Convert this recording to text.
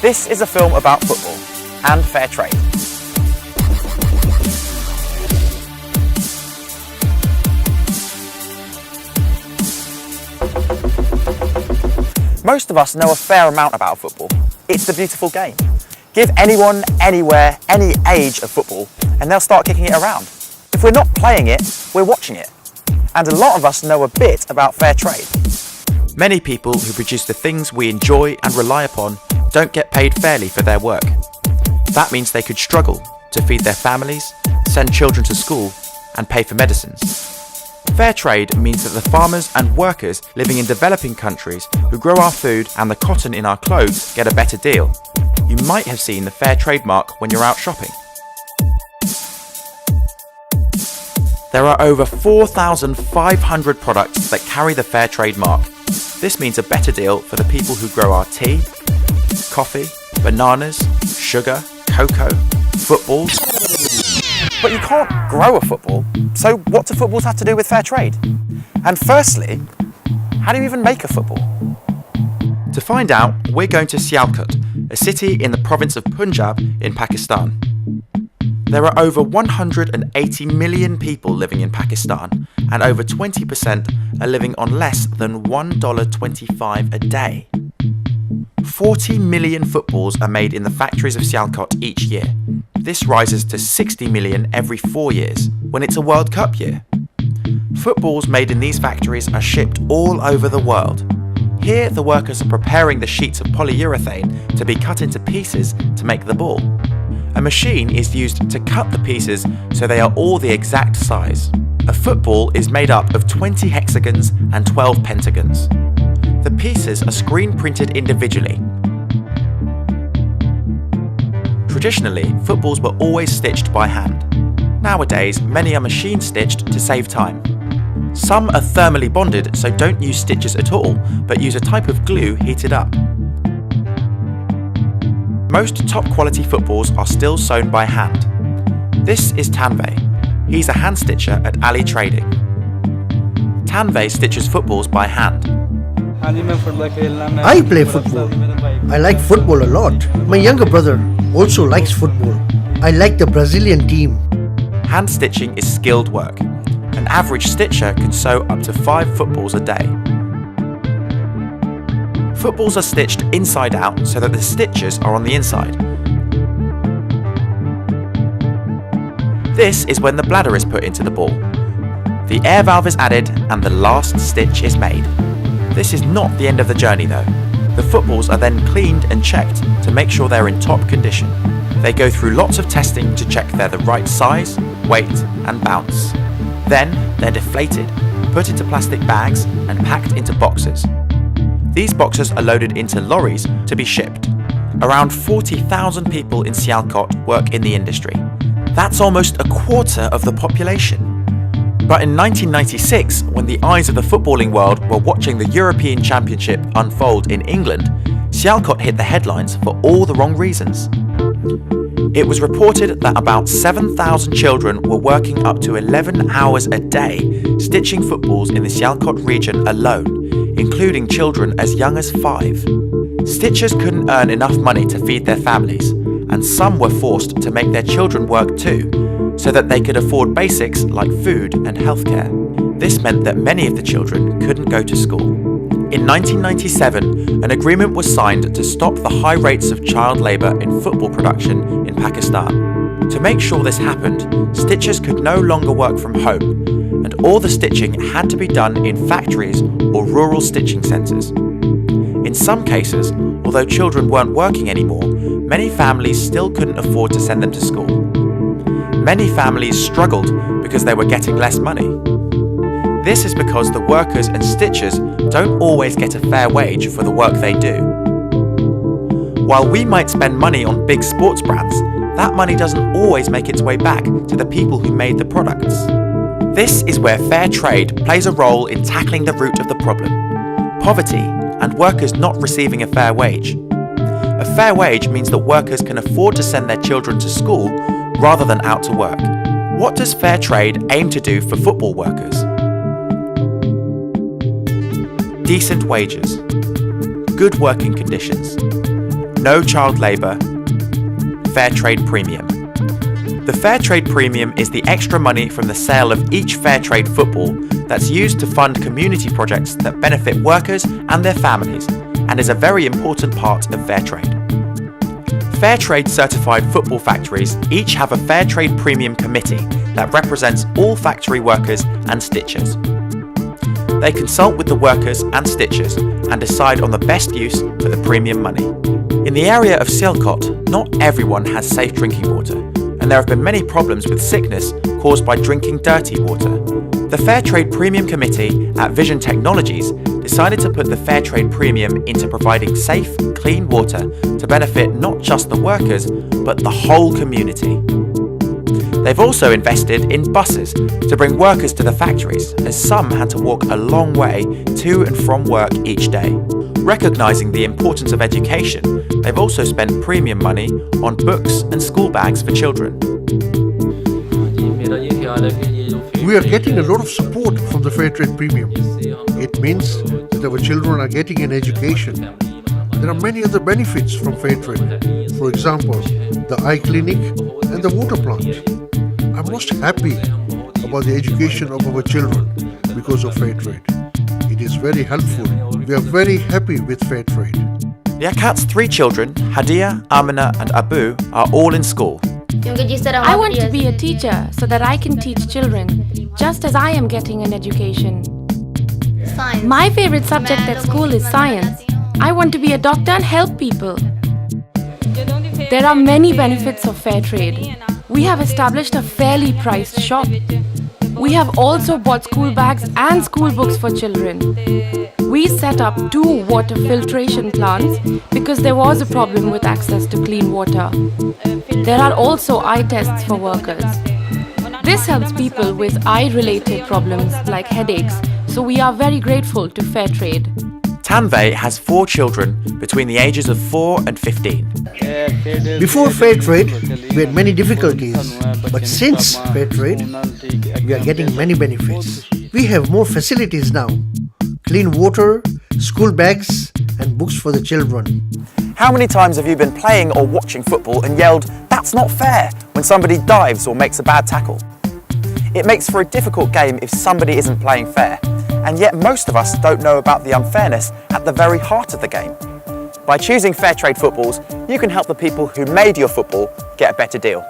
This is a film about football and fair trade. Most of us know a fair amount about football. It's the beautiful game. Give anyone, anywhere, any age of football, and they'll start kicking it around. If we're not playing it, we're watching it. And a lot of us know a bit about fair trade. Many people who produce the things we enjoy and rely upon don't get paid fairly for their work. That means they could struggle to feed their families, send children to school, and pay for medicines. Fair trade means that the farmers and workers living in developing countries who grow our food and the cotton in our clothes get a better deal. You might have seen the fair trade mark when you're out shopping. There are over 4,500 products that carry the fair trade mark. This means a better deal for the people who grow our tea, coffee, bananas, sugar, cocoa, footballs. But you can't grow a football, so what do footballs have to do with fair trade? And firstly, how do you even make a football? To find out, we're going to Sialkot, a city in the province of Punjab in Pakistan. There are over 180 million people living in Pakistan, and over 20% are living on less than $1.25 a day. 40 million footballs are made in the factories of Sialkot each year. This rises to 60 million every 4 years, when it's a World Cup year. Footballs made in these factories are shipped all over the world. Here, the workers are preparing the sheets of polyurethane to be cut into pieces to make the ball. A machine is used to cut the pieces so they are all the exact size. A football is made up of 20 hexagons and 12 pentagons. The pieces are screen printed individually. Traditionally, footballs were always stitched by hand. Nowadays, many are machine stitched to save time. Some are thermally bonded, so don't use stitches at all, but use a type of glue heated up. Most top quality footballs are still sewn by hand. This is Tanvay. He's a hand stitcher at Ali Trading. Tanvay stitches footballs by hand. I play football. I like football a lot. My younger brother also likes football. I like the Brazilian team. Hand stitching is skilled work. An average stitcher can sew up to 5 footballs a day. Footballs are stitched inside out so that the stitches are on the inside. This is when the bladder is put into the ball. The air valve is added and the last stitch is made. This is not the end of the journey though. The footballs are then cleaned and checked to make sure they're in top condition. They go through lots of testing to check they're the right size, weight and bounce. Then they're deflated, put into plastic bags and packed into boxes. These boxes are loaded into lorries to be shipped. Around 40,000 people in Sialkot work in the industry. That's almost a quarter of the population. But in 1996, when the eyes of the footballing world were watching the European Championship unfold in England, Sialkot hit the headlines for all the wrong reasons. It was reported that about 7,000 children were working up to 11 hours a day stitching footballs in the Sialkot region alone, including children as young as 5. Stitchers couldn't earn enough money to feed their families, and some were forced to make their children work too, so that they could afford basics like food and healthcare. This meant that many of the children couldn't go to school. In 1997, an agreement was signed to stop the high rates of child labour in football production in Pakistan. To make sure this happened, stitchers could no longer work from home, and all the stitching had to be done in factories or rural stitching centres. In some cases, although children weren't working anymore, many families still couldn't afford to send them to school. Many families struggled because they were getting less money. This is because the workers and stitchers don't always get a fair wage for the work they do. While we might spend money on big sports brands, that money doesn't always make its way back to the people who made the products. This is where fair trade plays a role in tackling the root of the problem: poverty and workers not receiving a fair wage. A fair wage means that workers can afford to send their children to school rather than out to work. What does fair trade aim to do for football workers? Decent wages, good working conditions, no child labour, Fairtrade Premium. The Fairtrade Premium is the extra money from the sale of each Fairtrade football that's used to fund community projects that benefit workers and their families, and is a very important part of Fairtrade. Fairtrade certified football factories each have a Fairtrade Premium committee that represents all factory workers and stitchers. They consult with the workers and stitchers and decide on the best use for the premium money. In the area of Silcott, not everyone has safe drinking water, and there have been many problems with sickness caused by drinking dirty water. The Fairtrade Premium Committee at Vision Technologies decided to put the Fairtrade Premium into providing safe, clean water to benefit not just the workers, but the whole community. They've also invested in buses to bring workers to the factories, as some had to walk a long way to and from work each day. Recognising the importance of education, they've also spent premium money on books and school bags for children. We are getting a lot of support from the Fairtrade Premium. It means that our children are getting an education. There are many other benefits from Fairtrade. For example, the eye clinic and the water plant. I'm most happy about the education of our children because of Fairtrade. It is very helpful. We are very happy with Fairtrade. Yakat's 3 children, Hadia, Amina and Abu, are all in school. I want to be a teacher so that I can teach children, just as I am getting an education. My favorite subject at school is science. I want to be a doctor and help people. There are many benefits of Fairtrade. We have established a fairly priced shop. We have also bought school bags and school books for children. We set up 2 water filtration plants because there was a problem with access to clean water. There are also eye tests for workers. This helps people with eye-related problems like headaches, so we are very grateful to Fairtrade. Tanvay has 4 children between the ages of 4 and 15. Before Fairtrade, we had many difficulties, but since Fairtrade, we are getting many benefits. We have more facilities now. Clean water, school bags, and books for the children. How many times have you been playing or watching football and yelled, "That's not fair," when somebody dives or makes a bad tackle? It makes for a difficult game if somebody isn't playing fair, and yet most of us don't know about the unfairness at the very heart of the game. By choosing Fairtrade footballs, you can help the people who made your football get a better deal.